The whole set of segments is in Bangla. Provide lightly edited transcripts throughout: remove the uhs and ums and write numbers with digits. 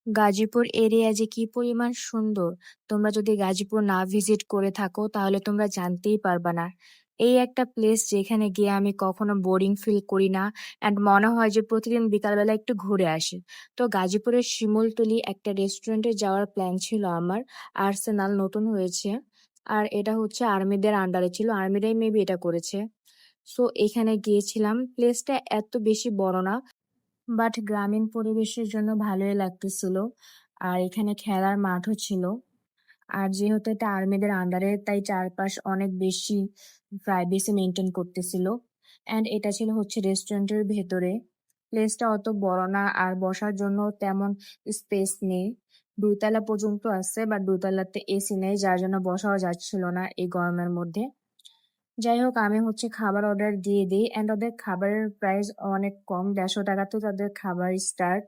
গাজীপুর এরিয়া যে কি পরিমাণ সুন্দর, তোমরা যদি গাজীপুর না ভিজিট করে থাকো তাহলে তোমরা জানতেই পারবা না। এই একটা প্লেস যেখানে গিয়ে আমি কখনো বোরিং ফিল করি না অ্যান্ড মনে হয় যে প্রতিদিন বিকালবেলা একটু ঘুরে আসি। তো গাজীপুরের শিমুলতলি একটা রেস্টুরেন্টে যাওয়ার প্ল্যান ছিল আমার। আর্সেনাল নতুন হয়েছে। আর এটা হচ্ছে আর্মিদের আন্ডারে ছিল, আর্মিরাই মেবি এটা করেছে। সো এখানে গিয়েছিলাম, প্লেসটা এত বেশি বড় না, বাট গ্রামীণ পরিবেশের জন্য ভালোই লাগতেছিল। আর এখানে খেলার মাঠও ছিল। আর যেহেতু এটা আর্মিদের আন্ডারে তাই চারপাশ অনেক বেশি প্রাইভেসি মেনটেন করতেছিল। অ্যান্ড এটা ছিল হচ্ছে রেস্টুরেন্টের ভেতরে। প্লেসটা অত বড় না আর বসার জন্য তেমন স্পেস নেই। 2 তলা পর্যন্ত আছে, বাট 2 তলাতে এসি নেই, যার জন্য বসাও যাচ্ছিল না এই গরমের মধ্যে। যাই হোক, আমি হচ্ছে খাবার অর্ডার দিয়ে দিই অ্যান্ড ওদের খাবারের প্রাইস অনেক কম, 150 টাকা তো তাদের খাবার স্টার্ট।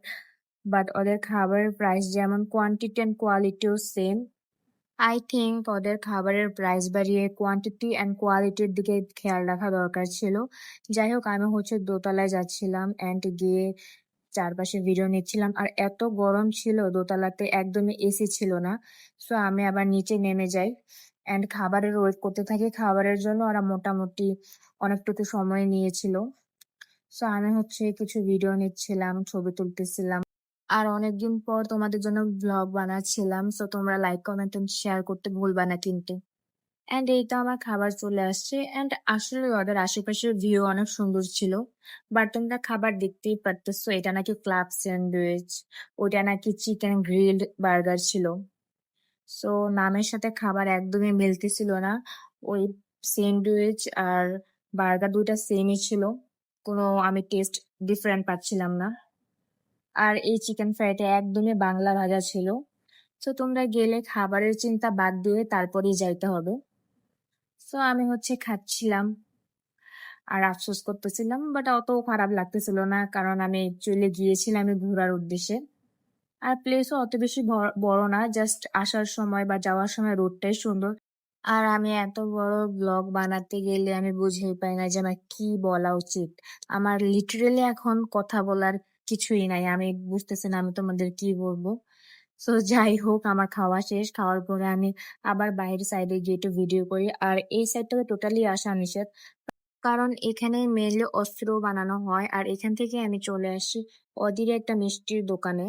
বাট ওদের খাবারের প্রাইস যেমন, কোয়ান্টিটি অ্যান্ড কোয়ালিটিও সেম। আই থিঙ্ক ওদের খাবারের প্রাইস বাড়িয়ে কোয়ান্টিটি অ্যান্ড কোয়ালিটির দিকে খেয়াল রাখা দরকার ছিল। যাই হোক, আমি হচ্ছে দোতলায় যাচ্ছিলাম অ্যান্ড গিয়ে চারপাশে ভিডিও নিচ্ছিলাম। আর এত গরম ছিল, দোতলাতে একদমই এসি ছিল না। সো আমি আবার নিচে নেমে যাই অ্যান্ড খাবারের ওয়েট করতে থাকি। খাবারের জন্য ওরা মোটামুটি অনেকটুকু সময় নিয়েছিল। সো আমি হচ্ছে কিছু ভিডিও নিচ্ছিলাম, ছবি তুলতেছিলাম। আর অনেকদিন পর তোমাদের জন্য ব্লগ বানাচ্ছিলাম। সো তোমরা লাইক, কমেন্ট এন্ড শেয়ার করতে ভুলবা না কিন্তু। এন্ড এই তো আমার খাবার চলে আসছে এন্ড আসলে ওদের আশেপাশের ভিউ অনেক সুন্দর ছিল। বাট তোমরা খাবার দেখতেই পারতেছো, এটা নাকি ক্লাব স্যান্ডউইচ, ওটা নাকি চিকেন গ্রিলড বার্গার ছিল। সো নামের সাথে খাবার একদমই মিলতেছিল না। ওই স্যান্ডউইচ আর বার্গার দুইটা সেমই ছিল, কোনো আমি টেস্ট ডিফারেন্ট পাচ্ছিলাম না। আর এই চিকেন ফ্রাইটা একদমই বাংলা ভাজা ছিল। তো তোমরা গেলে খাবারের চিন্তা বাদ দিয়ে তারপরেই যাইতে হবে। তো আমি হচ্ছে খাচ্ছিলাম আর আফসোস করতেছিলাম, বাট অত খারাপ লাগতেছিল না, কারণ আমি অ্যাকচুয়ালি গিয়েছিলাম এই ঘোরার উদ্দেশ্যে। আর প্লেসও অত বেশি বড় না, জাস্ট আসার সময় বা যাওয়ার সময় রোডটাই সুন্দর। আর আমি এত বড় ব্লগ বানাতে গেলে আমি বুঝেই পাই না যে আমার কি বলা উচিত। আমার লিটারেলি এখন কথা বলার কিছুই নাই, আমি বুঝতেছি না আমি তোমাদের কি বলবো। সো যাই হোক, আমার খাওয়া শেষ। খাওয়ার পরে আমি আবার বাইরের সাইডে গিয়ে একটু ভিডিও করি। আর এই সাইডটাতে টোটালি আসা নিষেধ, কারণ এখানে মেনলি অস্ত্র বানানো হয়। আর এখান থেকে আমি চলে আসি অদিরে একটা মিষ্টির দোকানে।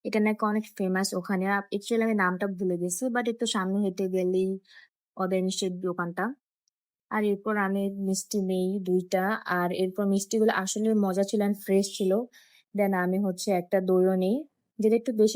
এটা নাকি অনেক ফেমাস ওখানে। অ্যাকচুয়ালি আমি নামটা ভুলে গেছি, বাট একটু সামনে হেঁটে গেলেই ওদের মিষ্টির দোকানটা। আর এরপর আমি মিষ্টি নেই 2টা। আর এরপর মিষ্টিগুলো আসলে মজা ছিল, ফ্রেশ ছিল। দেন আমি হচ্ছে একটা দইও নেই, যেটা একটু বেশি